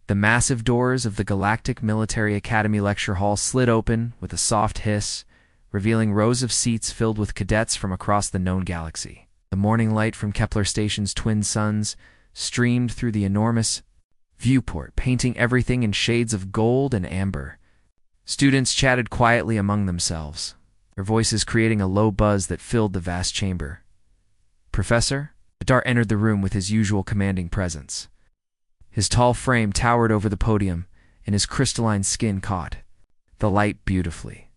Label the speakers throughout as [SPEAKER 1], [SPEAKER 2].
[SPEAKER 1] The massive doors of the Galactic Military Academy lecture hall slid open with a soft hiss, revealing rows of seats filled with cadets from across the known galaxy. The morning light from Kepler Station's twin suns streamed through the enormous viewport, painting everything in shades of gold and amber. Students chatted quietly among themselves, their voices creating a low buzz that filled the vast chamber. "Professor?" Dart entered the room with his usual commanding presence. His tall frame towered over the podium, and his crystalline skin caught the light beautifully.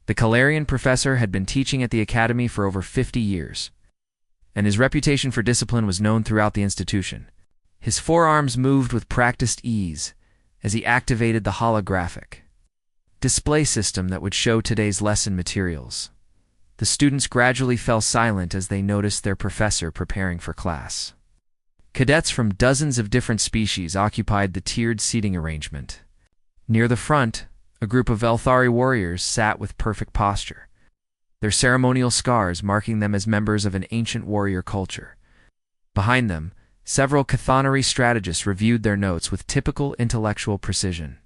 [SPEAKER 1] The Calarian professor had been teaching at the academy for over 50 years, and his reputation for discipline was known throughout the institution. His forearms moved with practiced ease as he activated the holographic display system that would show today's lesson materials. The students gradually fell silent as they noticed their professor preparing for class. Cadets from dozens of different species occupied the tiered seating arrangement. Near the front, a group of Elthari warriors sat with perfect posture, their ceremonial scars marking them as members of an ancient warrior culture. Behind them, several Cathanari strategists reviewed their notes with typical intellectual precision.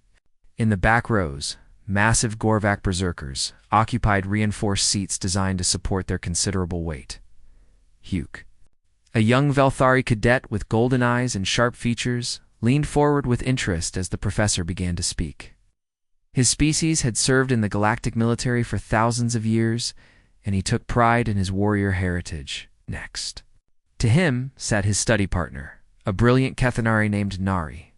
[SPEAKER 1] In the back rows, massive Gorvak berserkers occupied reinforced seats designed to support their considerable weight. Hugh, a young Velthari cadet with golden eyes and sharp features, leaned forward with interest as the professor began to speak. His species had served in the galactic military for thousands of years, and he took pride in his warrior heritage. Next to him sat his study partner, a brilliant Cathanari named Nari,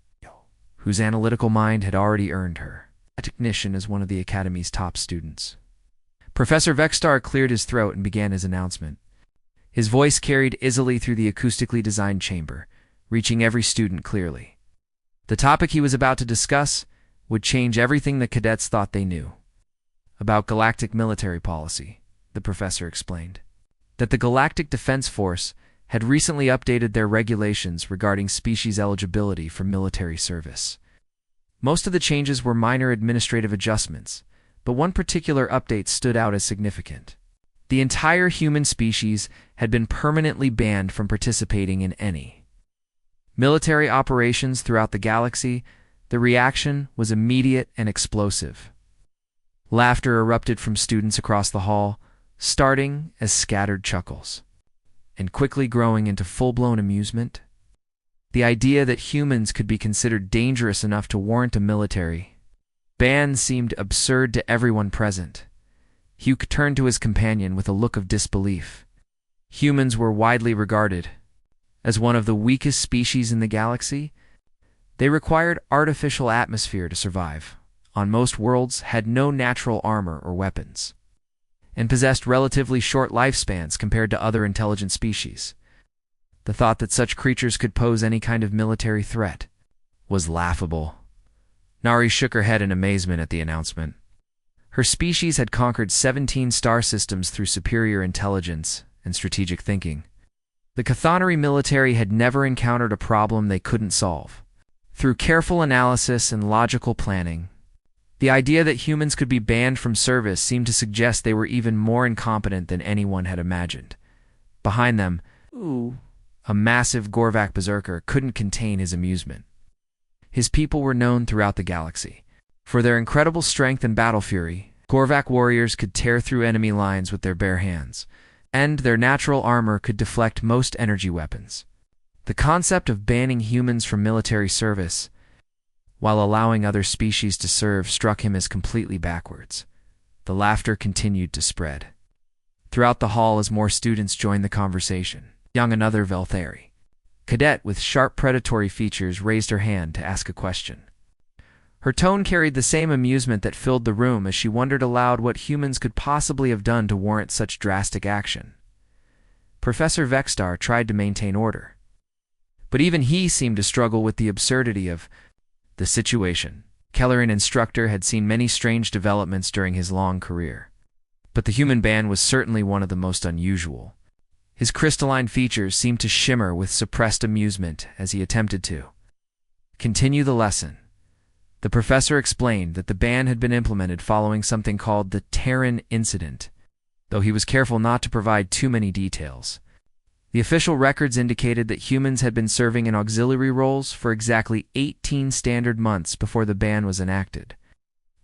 [SPEAKER 1] whose analytical mind had already earned her recognition as one of the Academy's top students. Professor Vextar cleared his throat and began his announcement. His voice carried easily through the acoustically designed chamber, reaching every student clearly. The topic he was about to discuss would change everything the cadets thought they knew about galactic military policy. The professor explained that the Galactic Defense Force had recently updated their regulations regarding species eligibility for military service. Most of the changes were minor administrative adjustments, but one particular update stood out as significant. The entire human species had been permanently banned from participating in any military operations throughout the galaxy. The reaction was immediate and explosive. Laughter erupted from students across the hall, starting as scattered chuckles, and quickly growing into full-blown amusement. The idea that humans could be considered dangerous enough to warrant a military ban seemed absurd to everyone present. Hugh turned to his companion with a look of disbelief. Humans were widely regarded as one of the weakest species in the galaxy. They required artificial atmosphere to survive, on most worlds had no natural armor or weapons, and possessed relatively short lifespans compared to other intelligent species. The thought that such creatures could pose any kind of military threat was laughable. Nari shook her head in amazement at the announcement. Her species had conquered 17 star systems through superior intelligence and strategic thinking. The Cathanari military had never encountered a problem they couldn't solve. Through careful analysis and logical planning, the idea that humans could be banned from service seemed to suggest they were even more incompetent than anyone had imagined. Behind them, a massive Gorvak berserker couldn't contain his amusement. His people were known throughout the galaxy for their incredible strength and battle fury. Gorvak warriors could tear through enemy lines with their bare hands, and their natural armor could deflect most energy weapons. The concept of banning humans from military service while allowing other species to serve struck him as completely backwards. The laughter continued to spread throughout the hall as more students joined the conversation. Another Velthari cadet with sharp predatory features raised her hand to ask a question. Her tone carried the same amusement that filled the room as she wondered aloud what humans could possibly have done to warrant such drastic action. Professor Vextar tried to maintain order, but even he seemed to struggle with the absurdity of the situation. Kellerian instructor had seen many strange developments during his long career, but the human ban was certainly one of the most unusual. His crystalline features seemed to shimmer with suppressed amusement as he attempted to continue the lesson. The professor explained that the ban had been implemented following something called the Terran Incident, though he was careful not to provide too many details. The official records indicated that humans had been serving in auxiliary roles for exactly 18 standard months before the ban was enacted.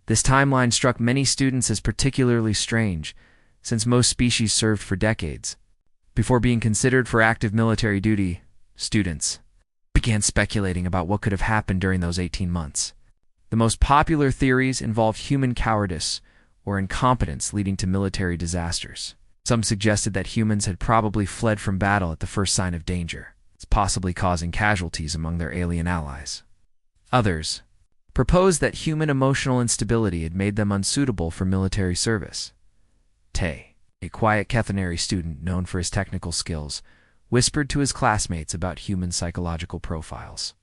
[SPEAKER 1] This timeline struck many students as particularly strange, since most species served for decades. Before being considered for active military duty, students began speculating about what could have happened during those 18 months. The most popular theories involved human cowardice or incompetence leading to military disasters. Some suggested that humans had probably fled from battle at the first sign of danger, possibly causing casualties among their alien allies. Others proposed that human emotional instability had made them unsuitable for military service. Tay, a quiet Kethanary student known for his technical skills, whispered to his classmates about human psychological profiles.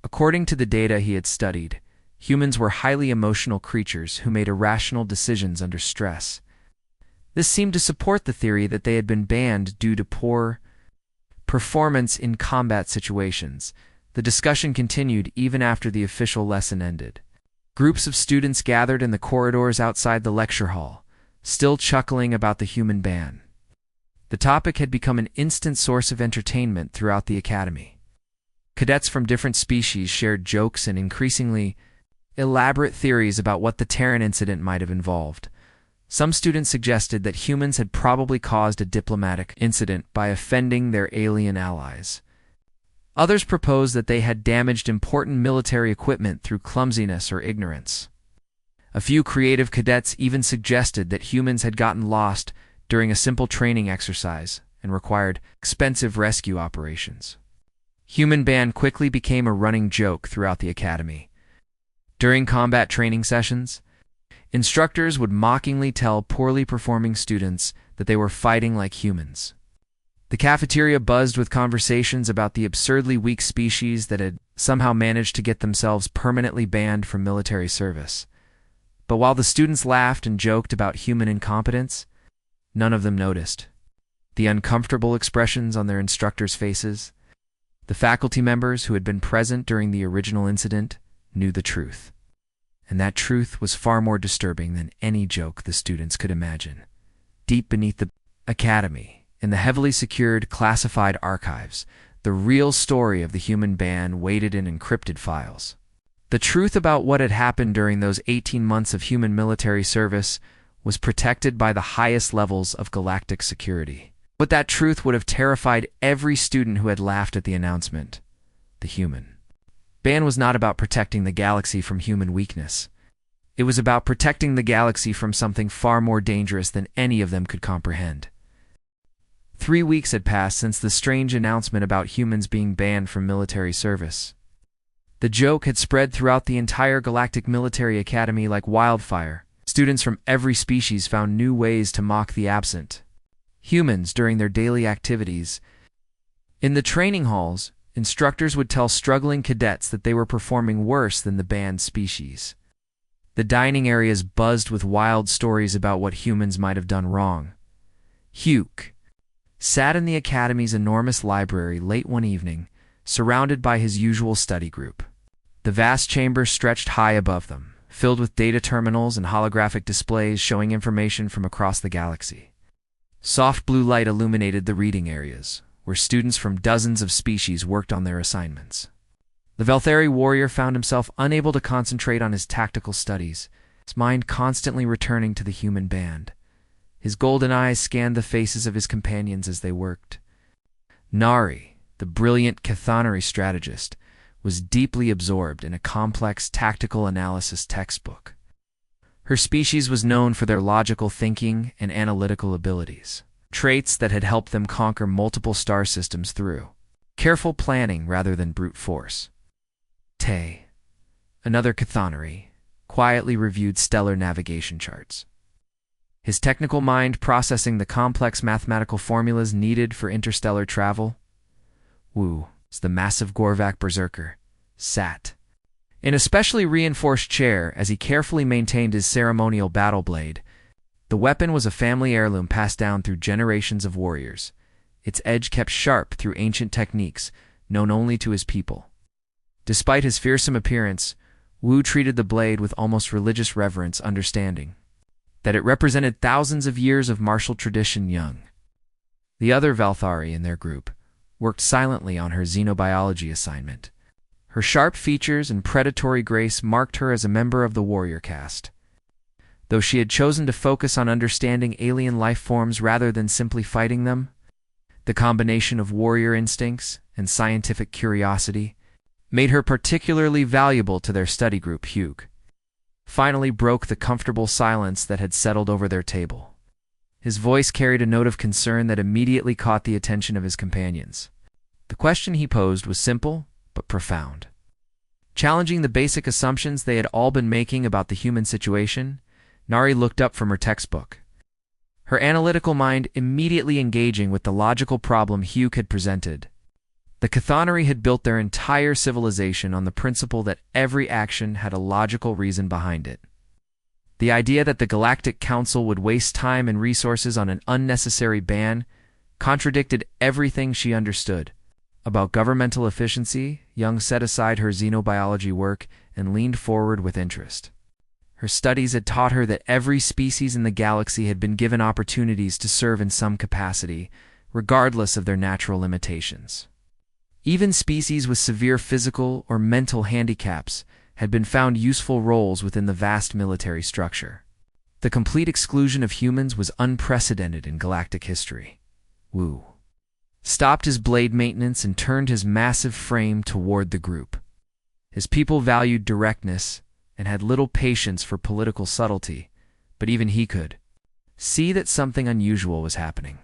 [SPEAKER 1] According to the data he had studied, humans were highly emotional creatures who made irrational decisions under stress. This seemed to support the theory that they had been banned due to poor performance in combat situations. The discussion continued even after the official lesson ended. Groups of students gathered in the corridors outside the lecture hall, still chuckling about the human ban. The topic had become an instant source of entertainment throughout the academy. Cadets from different species shared jokes and increasingly elaborate theories about what the Terran incident might have involved. Some students suggested that humans had probably caused a diplomatic incident by offending their alien allies. Others proposed that they had damaged important military equipment through clumsiness or ignorance. A few creative cadets even suggested that humans had gotten lost during a simple training exercise and required expensive rescue operations. Human ban quickly became a running joke throughout the academy. During combat training sessions, instructors would mockingly tell poorly performing students that they were fighting like humans. The cafeteria buzzed with conversations about the absurdly weak species that had somehow managed to get themselves permanently banned from military service. But while the students laughed and joked about human incompetence, none of them noticed the uncomfortable expressions on their instructors' faces. The faculty members who had been present during the original incident knew the truth. And that truth was far more disturbing than any joke the students could imagine. Deep beneath the academy, in the heavily secured classified archives, the real story of the human ban waited in encrypted files. The truth about what had happened during those 18 months of human military service was protected by the highest levels of galactic security. But that truth would have terrified every student who had laughed at the announcement. The human ban was not about protecting the galaxy from human weakness. It was about protecting the galaxy from something far more dangerous than any of them could comprehend. 3 weeks had passed since the strange announcement about humans being banned from military service. The joke had spread throughout the entire Galactic Military Academy like wildfire. Students from every species found new ways to mock the absent humans during their daily activities. In the training halls, instructors would tell struggling cadets that they were performing worse than the banned species. The dining areas buzzed with wild stories about what humans might have done wrong. Hugh sat in the Academy's enormous library late one evening, surrounded by his usual study group. The vast chamber stretched high above them, filled with data terminals and holographic displays showing information from across the galaxy. Soft blue light illuminated the reading areas, where students from dozens of species worked on their assignments. The Velthari warrior found himself unable to concentrate on his tactical studies, his mind constantly returning to the human band. His golden eyes scanned the faces of his companions as they worked. Nari, the brilliant Cathanari strategist, was deeply absorbed in a complex tactical analysis textbook. Her species was known for their logical thinking and analytical abilities, traits that had helped them conquer multiple star systems through careful planning rather than brute force. Tay, another Cathanari, quietly reviewed stellar navigation charts. His technical mind processing the complex mathematical formulas needed for interstellar travel. Wu, the massive Gorvak berserker, sat in a specially reinforced chair as he carefully maintained his ceremonial battle blade. The weapon was a family heirloom passed down through generations of warriors, its edge kept sharp through ancient techniques known only to his people. Despite his fearsome appearance, Wu treated the blade with almost religious reverence, understanding that it represented thousands of years of martial tradition young. The other Valthari in their group worked silently on her xenobiology assignment. Her sharp features and predatory grace marked her as a member of the warrior caste. Though she had chosen to focus on understanding alien life forms rather than simply fighting them, the combination of warrior instincts and scientific curiosity made her particularly valuable to their study group. Hugh finally broke the comfortable silence that had settled over their table. His voice carried a note of concern that immediately caught the attention of his companions. The question he posed was simple but profound. Challenging the basic assumptions they had all been making about the human situation, Nari looked up from her textbook, her analytical mind immediately engaging with the logical problem Hugh had presented. The Chthonari had built their entire civilization on the principle that every action had a logical reason behind it. The idea that the Galactic Council would waste time and resources on an unnecessary ban contradicted everything she understood about governmental efficiency. Young set aside her xenobiology work and leaned forward with interest. Her studies had taught her that every species in the galaxy had been given opportunities to serve in some capacity, regardless of their natural limitations. Even species with severe physical or mental handicaps had been found useful roles within the vast military structure. The complete exclusion of humans was unprecedented in galactic history. Wu stopped his blade maintenance and turned his massive frame toward the group. His people valued directness and had little patience for political subtlety, but even he could see that something unusual was happening.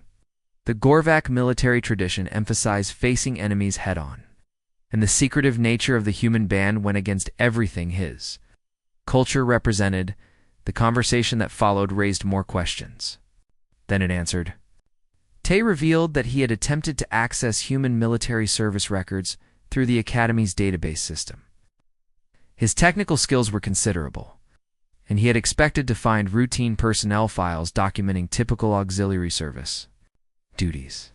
[SPEAKER 1] The Gorvak military tradition emphasized facing enemies head-on, and the secretive nature of the human band went against everything his culture represented. The conversation that followed raised more questions than it answered. Tay revealed that he had attempted to access human military service records through the Academy's database system. His technical skills were considerable, and he had expected to find routine personnel files documenting typical auxiliary service duties.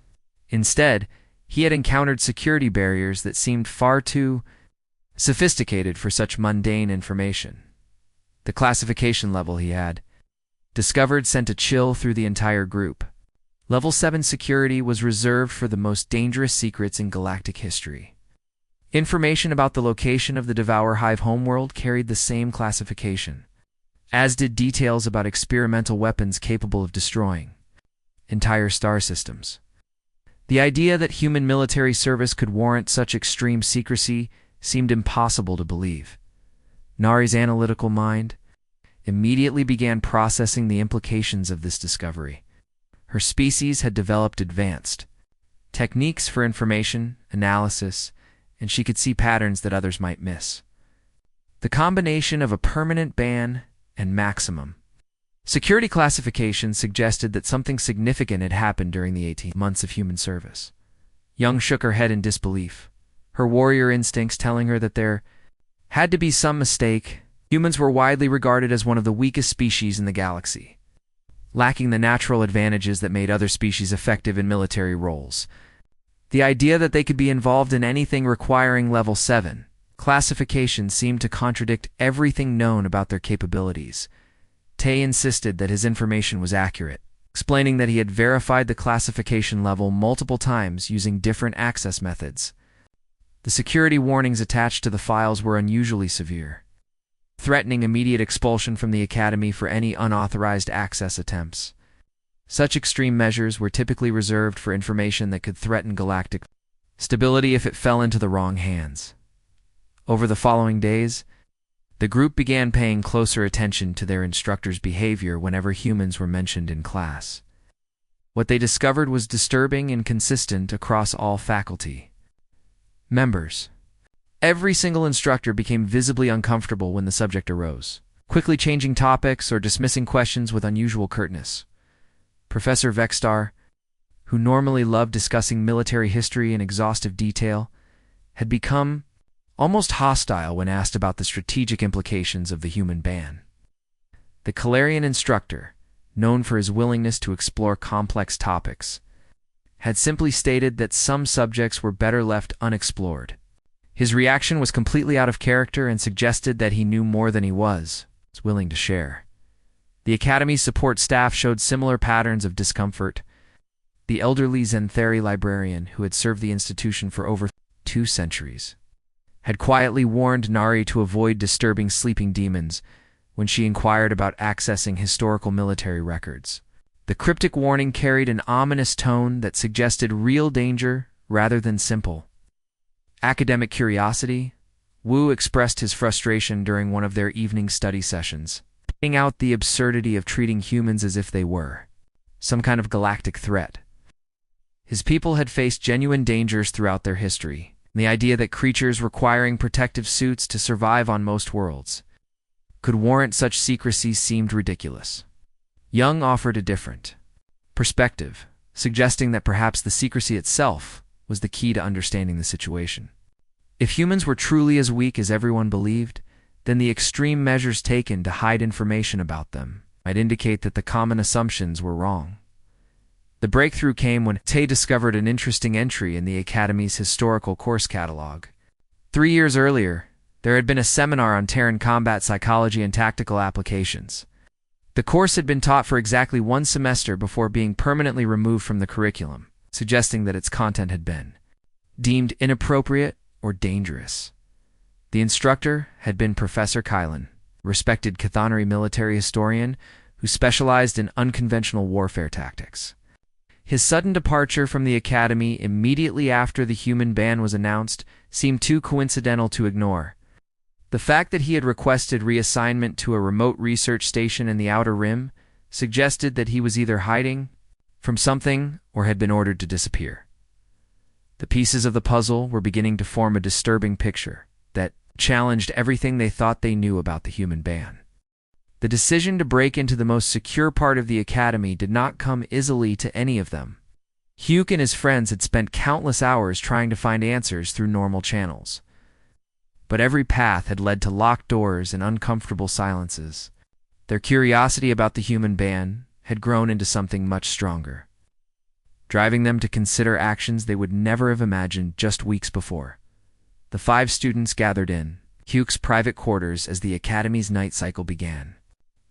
[SPEAKER 1] Instead, he had encountered security barriers that seemed far too sophisticated for such mundane information. The classification level he had discovered sent a chill through the entire group. Level 7 security was reserved for the most dangerous secrets in galactic history. Information about the location of the Devour Hive homeworld carried the same classification, as did details about experimental weapons capable of destroying entire star systems. The idea that human military service could warrant such extreme secrecy seemed impossible to believe. Nari's analytical mind immediately began processing the implications of this discovery. Her species had developed advanced techniques for information analysis, and she could see patterns that others might miss. The combination of a permanent ban and maximum security classification suggested that something significant had happened during the 18 months of human service. Young shook her head in disbelief, her warrior instincts telling her that there had to be some mistake. Humans were widely regarded as one of the weakest species in the galaxy, lacking the natural advantages that made other species effective in military roles. The idea that they could be involved in anything requiring level 7 classification seemed to contradict everything known about their capabilities. Tay insisted that his information was accurate, explaining that he had verified the classification level multiple times using different access methods. The security warnings attached to the files were unusually severe, threatening immediate expulsion from the Academy for any unauthorized access attempts. Such extreme measures were typically reserved for information that could threaten galactic stability if it fell into the wrong hands. Over the following days, the group began paying closer attention to their instructor's behavior whenever humans were mentioned in class. What they discovered was disturbing and consistent across all faculty members. Every single instructor became visibly uncomfortable when the subject arose, quickly changing topics or dismissing questions with unusual curtness. Professor Vexstar, who normally loved discussing military history in exhaustive detail, had become almost hostile when asked about the strategic implications of the human ban. The Calarian instructor, known for his willingness to explore complex topics, had simply stated that some subjects were better left unexplored. His reaction was completely out of character and suggested that he knew more than he was willing to share. The Academy's support staff showed similar patterns of discomfort. the elderly Zentheri librarian who had served the institution for over 2 centuries, had quietly warned Nari to avoid disturbing sleeping demons when she inquired about accessing historical military records. The cryptic warning carried an ominous tone that suggested real danger rather than simple academic curiosity. Wu expressed his frustration during one of their evening study sessions, pointing out the absurdity of treating humans as if they were some kind of galactic threat. His people had faced genuine dangers throughout their history, and the idea that creatures requiring protective suits to survive on most worlds could warrant such secrecy seemed ridiculous. Young offered a different perspective, suggesting that perhaps the secrecy itself was the key to understanding the situation. If humans were truly as weak as everyone believed, then the extreme measures taken to hide information about them might indicate that the common assumptions were wrong. The breakthrough came when Tay discovered an interesting entry in the Academy's historical course catalog. 3 years earlier, there had been a seminar on Terran combat psychology and tactical applications. The course had been taught for exactly 1 semester before being permanently removed from the curriculum, suggesting that its content had been deemed inappropriate or dangerous. The instructor had been Professor Kylan, a respected Cathanari military historian who specialized in unconventional warfare tactics. His sudden departure from the Academy immediately after the human ban was announced seemed too coincidental to ignore. The fact that he had requested reassignment to a remote research station in the Outer Rim suggested that he was either hiding from something or had been ordered to disappear. The pieces of the puzzle were beginning to form a disturbing picture that challenged everything they thought they knew about the human ban. The decision to break into the most secure part of the Academy did not come easily to any of them. Hugh and his friends had spent countless hours trying to find answers through normal channels, but every path had led to locked doors and uncomfortable silences. Their curiosity about the human ban had grown into something much stronger, driving them to consider actions they would never have imagined just weeks before. The 5 students gathered in Hugh's private quarters as the Academy's night cycle began.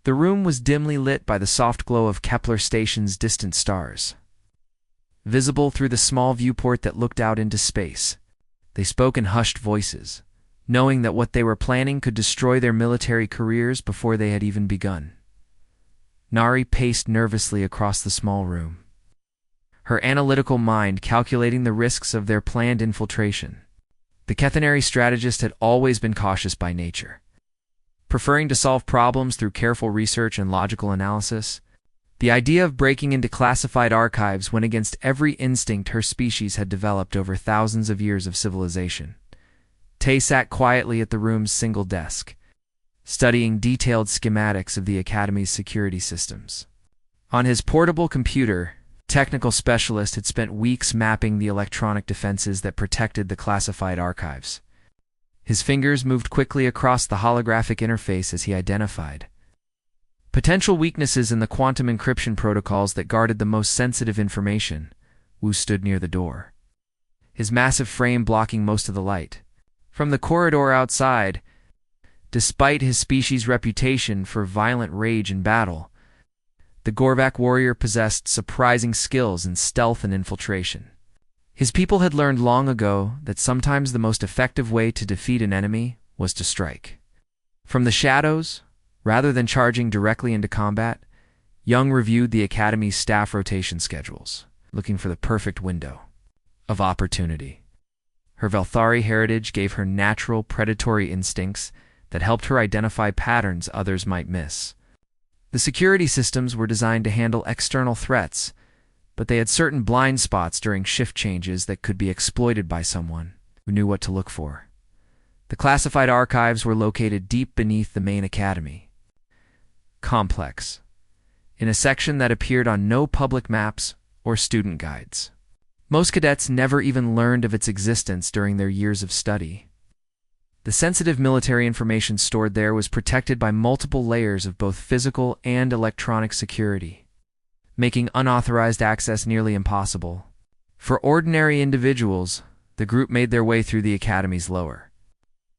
[SPEAKER 1] The room was dimly lit by the soft glow of Kepler Station's distant stars, visible through the small viewport that looked out into space. They spoke in hushed voices, knowing that what they were planning could destroy their military careers before they had even begun. Nari paced nervously across the small room, her analytical mind calculating the risks of their planned infiltration. The Cathanari strategist had always been cautious by nature, preferring to solve problems through careful research and logical analysis. The idea of breaking into classified archives went against every instinct her species had developed over thousands of years of civilization. Tay sat quietly at the room's single desk, studying detailed schematics of the Academy's security systems. On his portable computer, technical specialist had spent weeks mapping the electronic defenses that protected the classified archives. His fingers moved quickly across the holographic interface as he identified potential weaknesses in the quantum encryption protocols that guarded the most sensitive information. Wu stood near the door, his massive frame blocking most of the light from the corridor outside. Despite his species' reputation for violent rage in battle, the Gorvak warrior possessed surprising skills in stealth and infiltration. His people had learned long ago that sometimes the most effective way to defeat an enemy was to strike from the shadows, rather than charging directly into combat. Young reviewed the Academy's staff rotation schedules, looking for the perfect window of opportunity. Her Velthari heritage gave her natural predatory instincts that helped her identify patterns others might miss. The security systems were designed to handle external threats, but they had certain blind spots during shift changes that could be exploited by someone who knew what to look for. The classified archives were located deep beneath the main Academy complex, in a section that appeared on no public maps or student guides. Most cadets never even learned of its existence during their years of study. The sensitive military information stored there was protected by multiple layers of both physical and electronic security, making unauthorized access nearly impossible. For ordinary individuals, the group made their way through the Academy's lower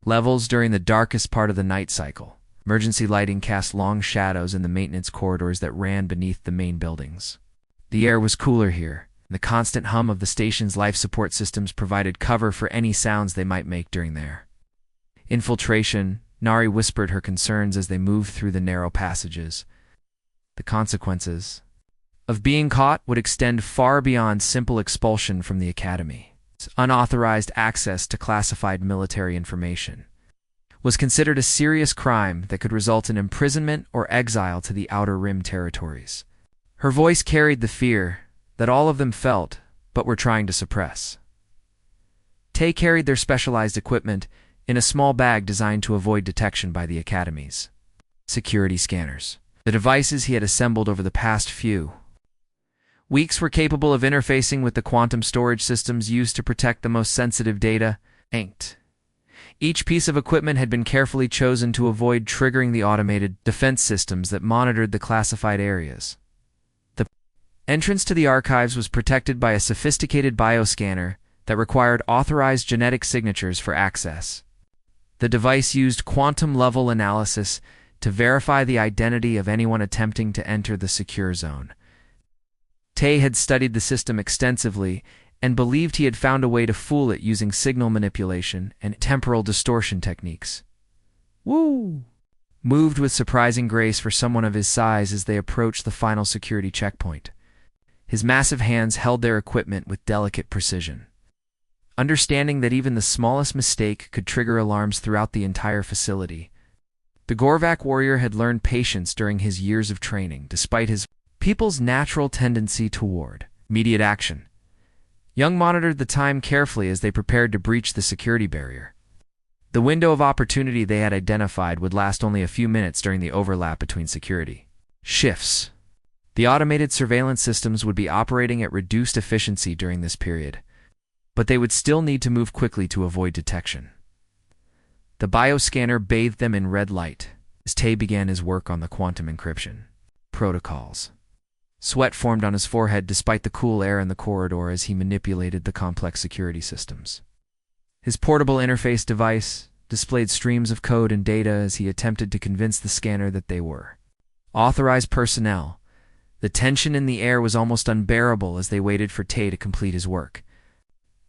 [SPEAKER 1] levels during the darkest part of the night cycle. Emergency lighting cast long shadows in the maintenance corridors that ran beneath the main buildings. The air was cooler here, The constant hum of the station's life support systems provided cover for any sounds they might make during their infiltration. Nari whispered her concerns as they moved through the narrow passages. The consequences of being caught would extend far beyond simple expulsion from the academy. Unauthorized access to classified military information was considered a serious crime that could result in imprisonment or exile to the Outer Rim territories. Her voice carried the fear that all of them felt but were trying to suppress. Tay carried their specialized equipment in a small bag designed to avoid detection by the Academy's security scanners. The devices he had assembled over the past few weeks were capable of interfacing with the quantum storage systems used to protect the most sensitive data. Each piece of equipment had been carefully chosen to avoid triggering the automated defense systems that monitored the classified areas. The entrance to the archives was protected by a sophisticated bioscanner that required authorized genetic signatures for access. The device used quantum-level analysis to verify the identity of anyone attempting to enter the secure zone. Tay had studied the system extensively and believed he had found a way to fool it using signal manipulation and temporal distortion techniques. Woo! Moved with surprising grace for someone of his size as they approached the final security checkpoint. His massive hands held their equipment with delicate precision. Understanding that even the smallest mistake could trigger alarms throughout the entire facility, the Gorvak warrior had learned patience during his years of training, despite his people's natural tendency toward immediate action. Young monitored the time carefully as they prepared to breach the security barrier. The window of opportunity they had identified would last only a few minutes during the overlap between security shifts. The automated surveillance systems would be operating at reduced efficiency during this period, but they would still need to move quickly to avoid detection. The bioscanner bathed them in red light as Tay began his work on the quantum encryption protocols. Sweat formed on his forehead despite the cool air in the corridor as he manipulated the complex security systems. His portable interface device displayed streams of code and data as he attempted to convince the scanner that they were authorized personnel. The tension in the air was almost unbearable as they waited for Tay to complete his work.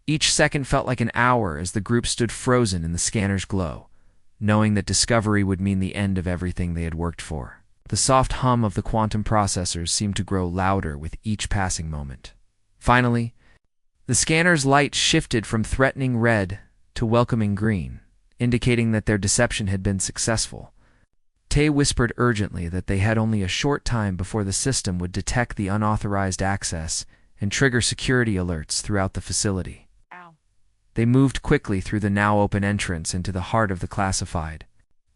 [SPEAKER 1] Each second felt like an hour as the group stood frozen in the scanner's glow, knowing that discovery would mean the end of everything they had worked for. The soft hum of the quantum processors seemed to grow louder with each passing moment. Finally, the scanner's light shifted from threatening red to welcoming green, indicating that their deception had been successful. Tay whispered urgently that they had only a short time before the system would detect the unauthorized access and trigger security alerts throughout the facility. They moved quickly through the now open entrance into the heart of the classified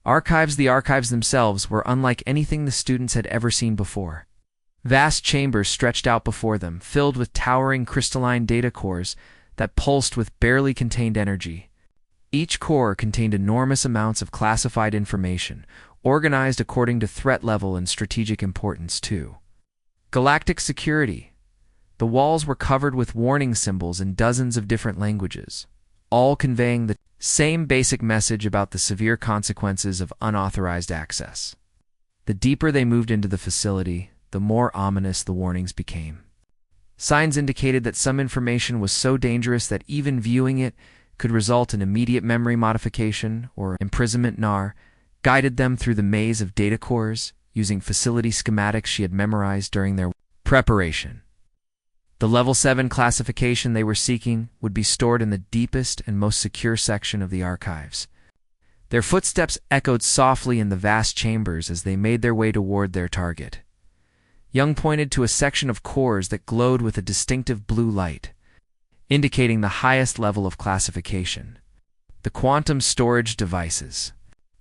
[SPEAKER 1] archives. The archives themselves were unlike anything the students had ever seen before. Vast chambers stretched out before them, filled with towering crystalline data cores that pulsed with barely contained energy. Each core contained enormous amounts of classified information, organized according to threat level and strategic importance too. Galactic security. The walls were covered with warning symbols in dozens of different languages, all conveying the same basic message about the severe consequences of unauthorized access. The deeper they moved into the facility, the more ominous the warnings became. Signs indicated that some information was so dangerous that even viewing it could result in immediate memory modification or imprisonment. Nar guided them through the maze of data cores using facility schematics she had memorized during their preparation. The Level 7 classification they were seeking would be stored in the deepest and most secure section of the archives. Their footsteps echoed softly in the vast chambers as they made their way toward their target. Young pointed to a section of cores that glowed with a distinctive blue light, indicating the highest level of classification. The quantum storage devices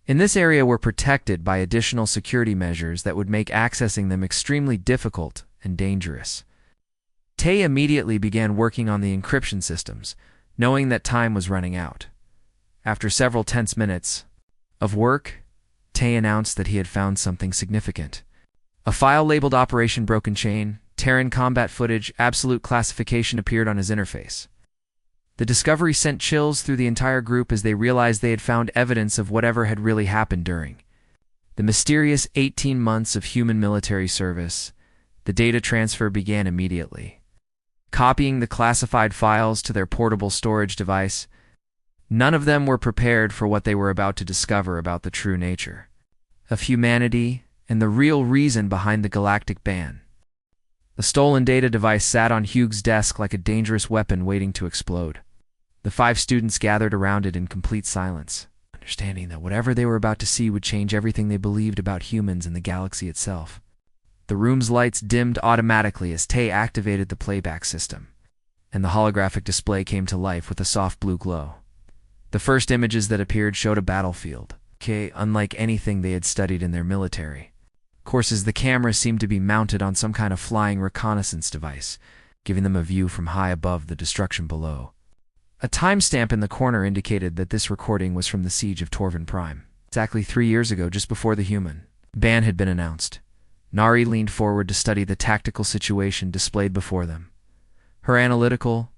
[SPEAKER 1] in this area were protected by additional security measures that would make accessing them extremely difficult and dangerous. Tay immediately began working on the encryption systems, knowing that time was running out. After several tense minutes of work, Tay announced that he had found something significant. A file labeled Operation Broken Chain, Terran combat footage, absolute classification appeared on his interface. The discovery sent chills through the entire group as they realized they had found evidence of whatever had really happened during the mysterious 18 months of human military service. The data transfer began immediately. copying the classified files to their portable storage device. None of them were prepared for what they were about to discover about the true nature of humanity and the real reason behind the galactic ban. The stolen data device sat on Hugh's desk like a dangerous weapon waiting to explode. The 5 students gathered around it in complete silence, understanding that whatever they were about to see would change everything they believed about humans and the galaxy itself. The room's lights dimmed automatically as Tay activated the playback system, and the holographic display came to life with a soft blue glow. The first images that appeared showed a battlefield, unlike anything they had studied in their military courses. The camera seemed to be mounted on some kind of flying reconnaissance device, giving them a view from high above the destruction below. A timestamp in the corner indicated that this recording was from the siege of Torvin Prime. Exactly 3 years ago, just before the human ban had been announced, Nari leaned forward to study the tactical situation displayed before them. Her analytical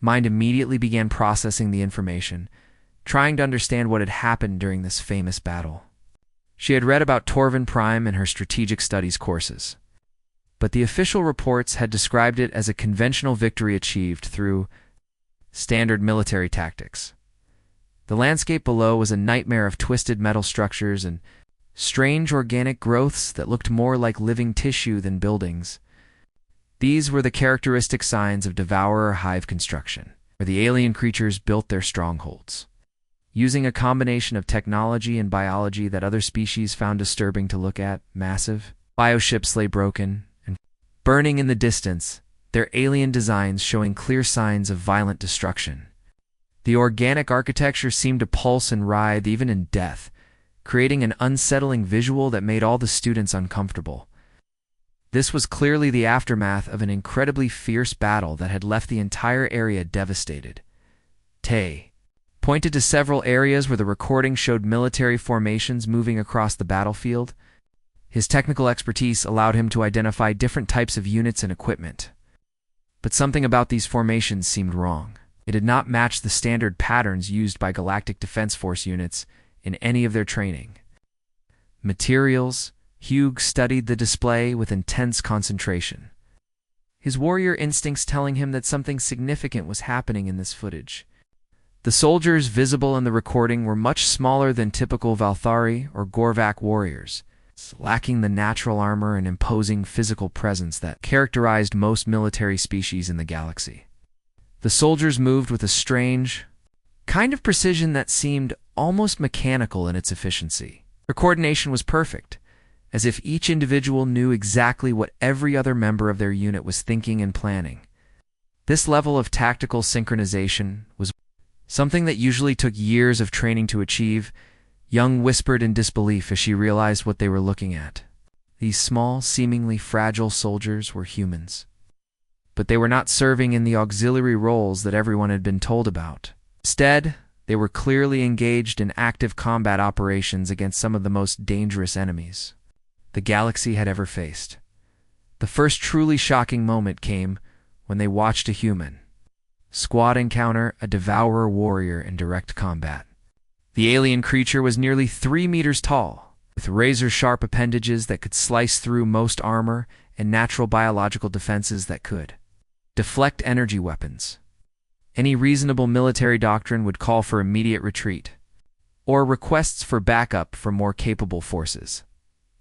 [SPEAKER 1] mind immediately began processing the information, trying to understand what had happened during this famous battle. She had read about Torvin Prime in her strategic studies courses, but the official reports had described it as a conventional victory achieved through standard military tactics. The landscape below was a nightmare of twisted metal structures and strange organic growths that looked more like living tissue than buildings. These were the characteristic signs of devourer hive construction, where the alien creatures built their strongholds. Using a combination of technology and biology that other species found disturbing to look at, massive bioships lay broken and burning in the distance, their alien designs showing clear signs of violent destruction. The organic architecture seemed to pulse and writhe even in death, creating an unsettling visual that made all the students uncomfortable. This was clearly the aftermath of an incredibly fierce battle that had left the entire area devastated. Tay pointed to several areas where the recording showed military formations moving across the battlefield. His technical expertise allowed him to identify different types of units and equipment. But something about these formations seemed wrong. It did not match the standard patterns used by Galactic Defense Force units in any of their training. Materials. Hugh studied the display with intense concentration, his warrior instincts telling him that something significant was happening in this footage. The soldiers visible in the recording were much smaller than typical Valthari or Gorvak warriors, lacking the natural armor and imposing physical presence that characterized most military species in the galaxy. The soldiers moved with a strange kind of precision that seemed almost mechanical in its efficiency. Their coordination was perfect, as if each individual knew exactly what every other member of their unit was thinking and planning. This level of tactical synchronization was something that usually took years of training to achieve. Young whispered in disbelief as she realized what they were looking at. These small, seemingly fragile soldiers were humans, but they were not serving in the auxiliary roles that everyone had been told about. Instead, they were clearly engaged in active combat operations against some of the most dangerous enemies the galaxy had ever faced. The first truly shocking moment came when they watched a human squad encounter a devourer warrior in direct combat. The alien creature was nearly 3 meters tall, with razor-sharp appendages that could slice through most armor and natural biological defenses that could deflect energy weapons. Any reasonable military doctrine would call for immediate retreat, or requests for backup from more capable forces.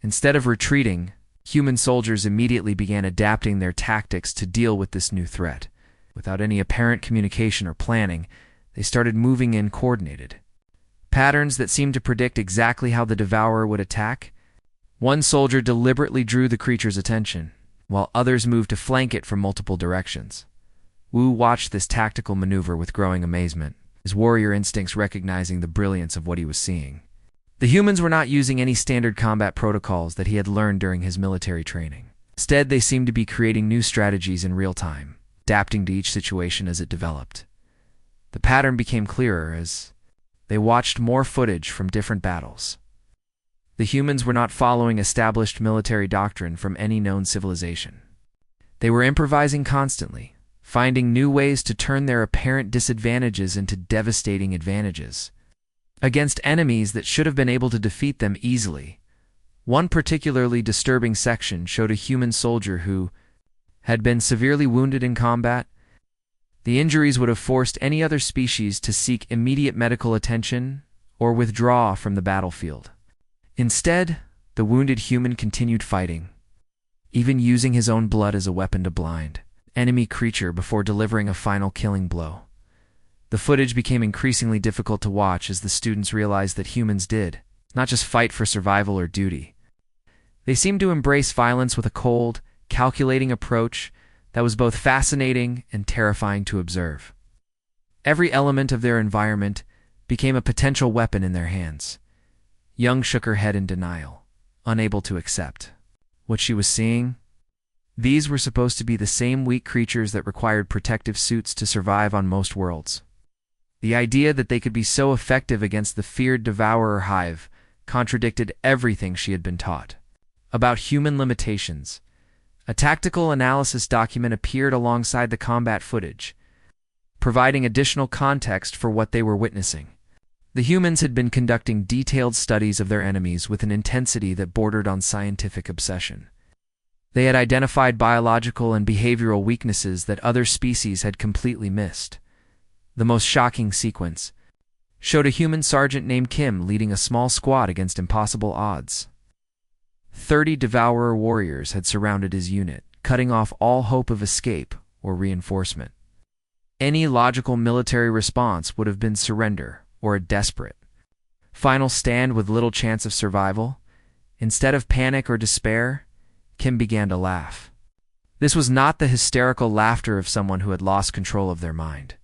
[SPEAKER 1] Instead of retreating, human soldiers immediately began adapting their tactics to deal with this new threat. Without any apparent communication or planning, they started moving in coordinated patterns that seemed to predict exactly how the devourer would attack. One soldier deliberately drew the creature's attention, while others moved to flank it from multiple directions. Wu watched this tactical maneuver with growing amazement, his warrior instincts recognizing the brilliance of what he was seeing. The humans were not using any standard combat protocols that he had learned during his military training. Instead, they seemed to be creating new strategies in real time, adapting to each situation as it developed. The pattern became clearer as they watched more footage from different battles. The humans were not following established military doctrine from any known civilization. They were improvising constantly, finding new ways to turn their apparent disadvantages into devastating advantages against enemies that should have been able to defeat them easily. One particularly disturbing section showed a human soldier who had been severely wounded in combat. The injuries would have forced any other species to seek immediate medical attention or withdraw from the battlefield. Instead, the wounded human continued fighting, even using his own blood as a weapon to blind enemy creature before delivering a final killing blow. The footage became increasingly difficult to watch as the students realized that humans did not just fight for survival or duty. They seemed to embrace violence with a cold, calculating approach that was both fascinating and terrifying to observe. Every element of their environment became a potential weapon in their hands. Young shook her head in denial, unable to accept what she was seeing. These were supposed to be the same weak creatures that required protective suits to survive on most worlds. The idea that they could be so effective against the feared devourer hive contradicted everything she had been taught about human limitations. A tactical analysis document appeared alongside the combat footage, providing additional context for what they were witnessing. The humans had been conducting detailed studies of their enemies with an intensity that bordered on scientific obsession. They had identified biological and behavioral weaknesses that other species had completely missed. The most shocking sequence showed a human sergeant named Kim leading a small squad against impossible odds. 30 devourer warriors had surrounded his unit, cutting off all hope of escape or reinforcement. Any logical military response would have been surrender or a desperate final stand with little chance of survival. Instead of panic or despair, Kim began to laugh. This was not the hysterical laughter of someone who had lost control of their mind,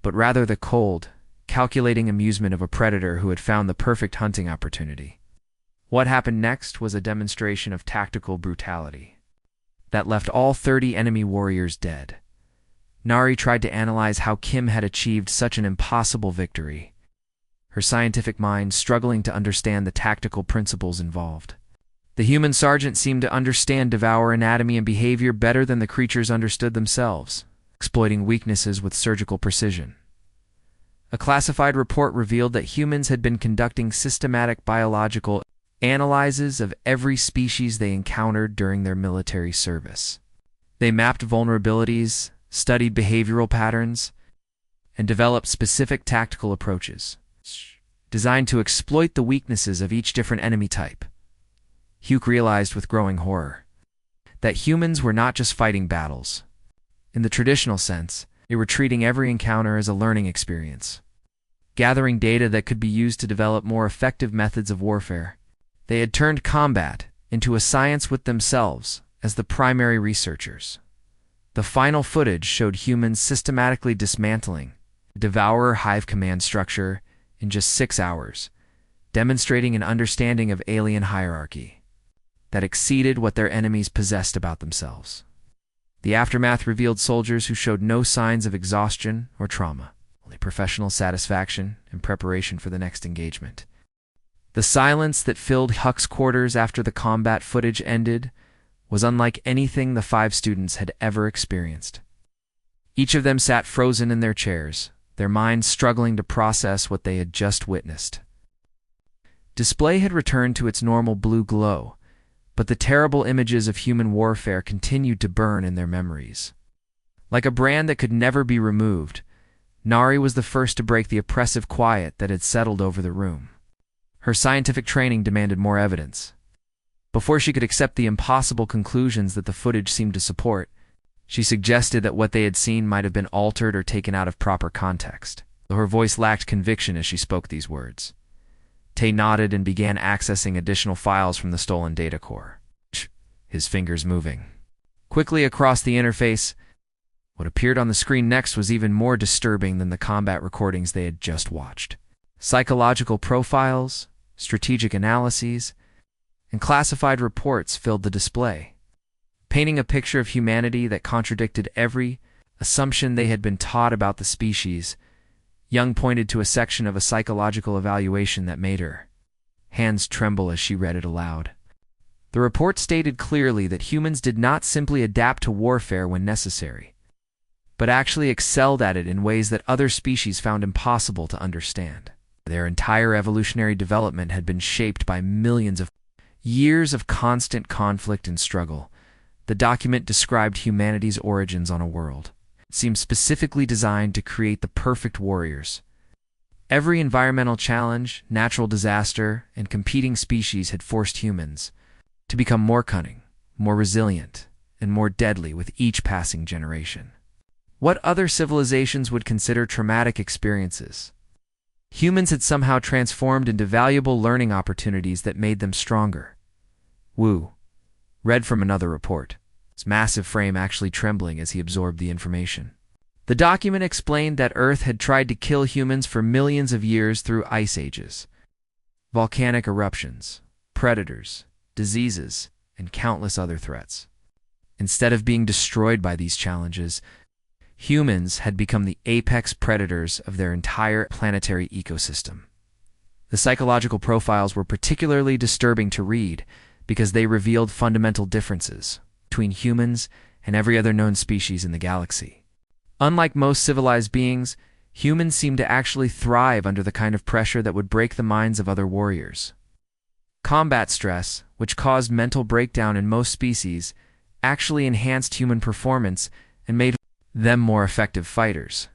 [SPEAKER 1] but rather the cold, calculating amusement of a predator who had found the perfect hunting opportunity. What happened next was a demonstration of tactical brutality that left all 30 enemy warriors dead. Nari tried to analyze how Kim had achieved such an impossible victory, her scientific mind struggling to understand the tactical principles involved. The human sergeant seemed to understand devourer anatomy and behavior better than the creatures understood themselves, exploiting weaknesses with surgical precision. A classified report revealed that humans had been conducting systematic biological analyses of every species they encountered during their military service. They mapped vulnerabilities, studied behavioral patterns, and developed specific tactical approaches designed to exploit the weaknesses of each different enemy type. Hugh realized with growing horror that humans were not just fighting battles. In the traditional sense, they were treating every encounter as a learning experience, gathering data that could be used to develop more effective methods of warfare. They had turned combat into a science with themselves as the primary researchers. The final footage showed humans systematically dismantling the devourer hive command structure in just 6 hours, demonstrating an understanding of alien hierarchy that exceeded what their enemies possessed about themselves. The aftermath revealed soldiers who showed no signs of exhaustion or trauma, only professional satisfaction and preparation for the next engagement. The silence that filled Huck's quarters after the combat footage ended was unlike anything the 5 students had ever experienced. Each of them sat frozen in their chairs, their minds struggling to process what they had just witnessed. Display had returned to its normal blue glow, but the terrible images of human warfare continued to burn in their memories. Like a brand that could never be removed, Nari was the first to break the oppressive quiet that had settled over the room. Her scientific training demanded more evidence. Before she could accept the impossible conclusions that the footage seemed to support, she suggested that what they had seen might have been altered or taken out of proper context, though her voice lacked conviction as she spoke these words. Tay nodded and began accessing additional files from the stolen data core, his fingers moving quickly across the interface. What appeared on the screen next was even more disturbing than the combat recordings they had just watched. Psychological profiles, strategic analyses, and classified reports filled the display, painting a picture of humanity that contradicted every assumption they had been taught about the species. Young pointed to a section of a psychological evaluation that made her hands tremble as she read it aloud. The report stated clearly that humans did not simply adapt to warfare when necessary, but actually excelled at it in ways that other species found impossible to understand. Their entire evolutionary development had been shaped by millions of years of constant conflict and struggle. The document described humanity's origins on a world. It seemed specifically designed to create the perfect warriors. Every environmental challenge, natural disaster, and competing species had forced humans to become more cunning, more resilient, and more deadly with each passing generation. What other civilizations would consider traumatic experiences? Humans had somehow transformed into valuable learning opportunities that made them stronger. Wu read from another report, his massive frame actually trembling as he absorbed the information. The document explained that Earth had tried to kill humans for millions of years through ice ages, volcanic eruptions, predators, diseases, and countless other threats. Instead of being destroyed by these challenges, humans had become the apex predators of their entire planetary ecosystem. The psychological profiles were particularly disturbing to read because they revealed fundamental differences between humans and every other known species in the galaxy. Unlike most civilized beings, humans seemed to actually thrive under the kind of pressure that would break the minds of other warriors. Combat stress, which caused mental breakdown in most species, actually enhanced human performance and made them more effective fighters.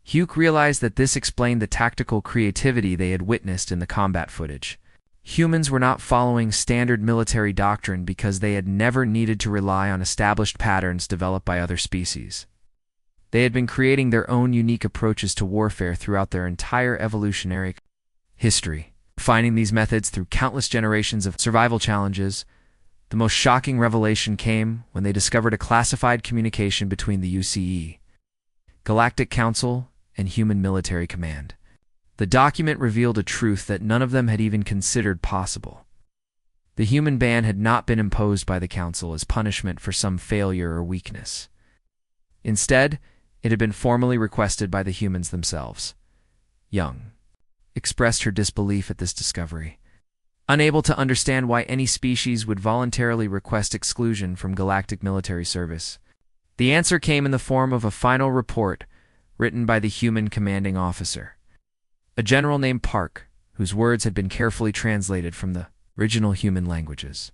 [SPEAKER 1] Hugh realized that this explained the tactical creativity they had witnessed in the combat footage. Humans were not following standard military doctrine because they had never needed to rely on established patterns developed by other species. They had been creating their own unique approaches to warfare throughout their entire evolutionary history, refining these methods through countless generations of survival challenges. The most shocking revelation came when they discovered a classified communication between the UCE, Galactic Council, and Human Military Command. The document revealed a truth that none of them had even considered possible. The human ban had not been imposed by the Council as punishment for some failure or weakness. Instead, it had been formally requested by the humans themselves. Young expressed her disbelief at this discovery, unable to understand why any species would voluntarily request exclusion from galactic military service. The answer came in the form of a final report written by the human commanding officer, a general named Park, whose words had been carefully translated from the original human languages.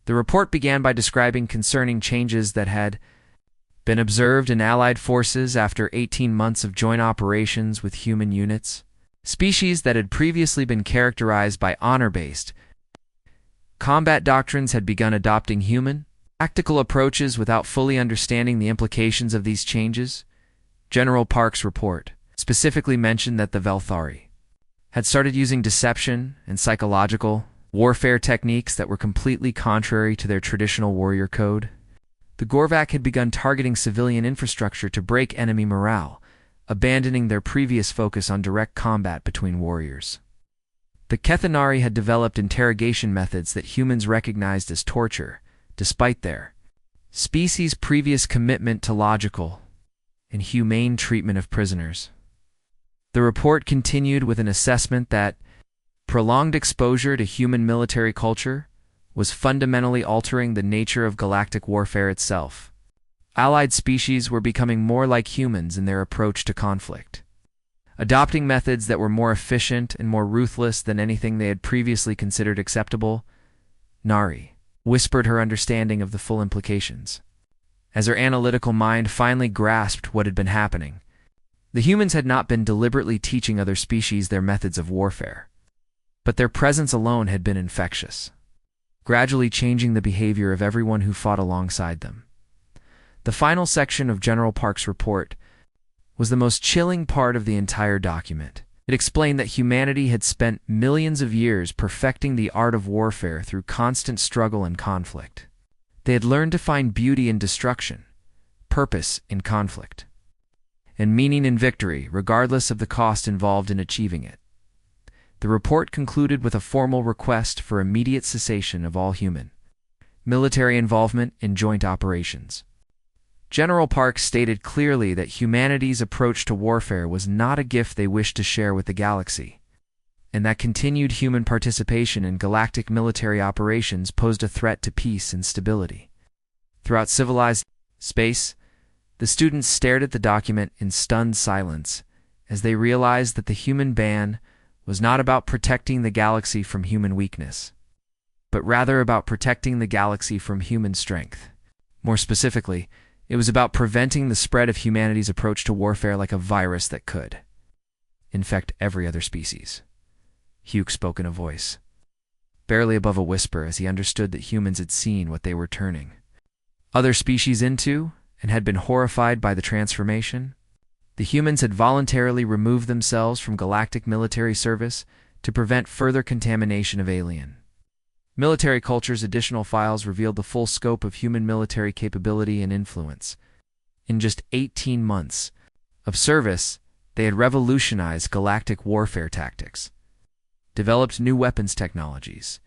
[SPEAKER 1] The report began by describing concerning changes that had been observed in Allied forces after 18 months of joint operations with human units. Species that had previously been characterized by honor-based combat doctrines had begun adopting human, tactical approaches without fully understanding the implications of these changes. General Park's report specifically mentioned that the Velthari had started using deception and psychological warfare techniques that were completely contrary to their traditional warrior code. The Gorvak had begun targeting civilian infrastructure to break enemy morale, abandoning their previous focus on direct combat between warriors. The Kethanari had developed interrogation methods that humans recognized as torture, despite their species' previous commitment to logical and humane treatment of prisoners. The report continued with an assessment that prolonged exposure to human military culture was fundamentally altering the nature of galactic warfare itself. Allied species were becoming more like humans in their approach to conflict, adopting methods that were more efficient and more ruthless than anything they had previously considered acceptable. Nari whispered her understanding of the full implications. As her analytical mind finally grasped what had been happening, the humans had not been deliberately teaching other species their methods of warfare, but their presence alone had been infectious, gradually changing the behavior of everyone who fought alongside them. The final section of General Park's report was the most chilling part of the entire document. It explained that humanity had spent millions of years perfecting the art of warfare through constant struggle and conflict. They had learned to find beauty in destruction, purpose in conflict, and meaning in victory, regardless of the cost involved in achieving it. The report concluded with a formal request for immediate cessation of all human military involvement in joint operations. General Park stated clearly that humanity's approach to warfare was not a gift they wished to share with the galaxy, and that continued human participation in galactic military operations posed a threat to peace and stability. Throughout civilized space, the students stared at the document in stunned silence as they realized that the human ban was not about protecting the galaxy from human weakness. but rather about protecting the galaxy from human strength. More specifically, it was about preventing the spread of humanity's approach to warfare like a virus that could infect every other species. Hugh spoke in a voice barely above a whisper as he understood that humans had seen what they were turning other species into and had been horrified by the transformation. The humans had voluntarily removed themselves from galactic military service to prevent further contamination of alien military culture's additional files revealed the full scope of human military capability and influence. In just 18 months of service, they had revolutionized galactic warfare tactics, developed new weapons technologies,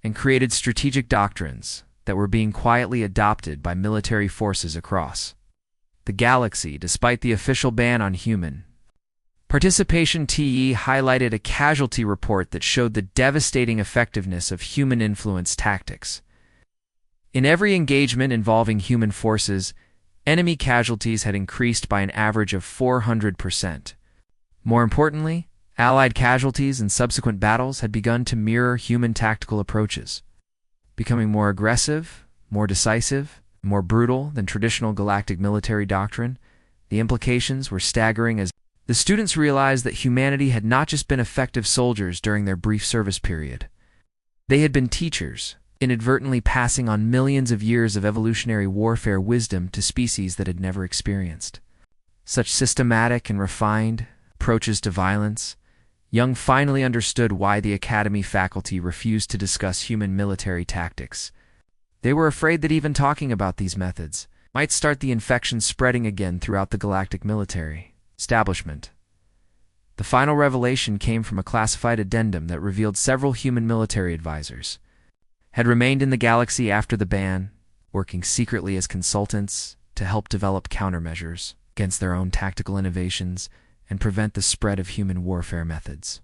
[SPEAKER 1] and created strategic doctrines that were being quietly adopted by military forces across the galaxy. Despite the official ban on human participation, TE highlighted a casualty report that showed the devastating effectiveness of human-influenced tactics. In every engagement involving human forces, enemy casualties had increased by an average of 400%. More importantly, Allied casualties in subsequent battles had begun to mirror human tactical approaches, becoming more aggressive, more decisive, more brutal than traditional galactic military doctrine. The implications were staggering as the students realized that humanity had not just been effective soldiers during their brief service period. They had been teachers, inadvertently passing on millions of years of evolutionary warfare wisdom to species that had never experienced such systematic and refined approaches to violence. Young finally understood why the Academy faculty refused to discuss human military tactics. They were afraid that even talking about these methods might start the infection spreading again throughout the galactic military establishment. The final revelation came from a classified addendum that revealed several human military advisors had remained in the galaxy after the ban, working secretly as consultants to help develop countermeasures against their own tactical innovations and prevent the spread of human warfare methods.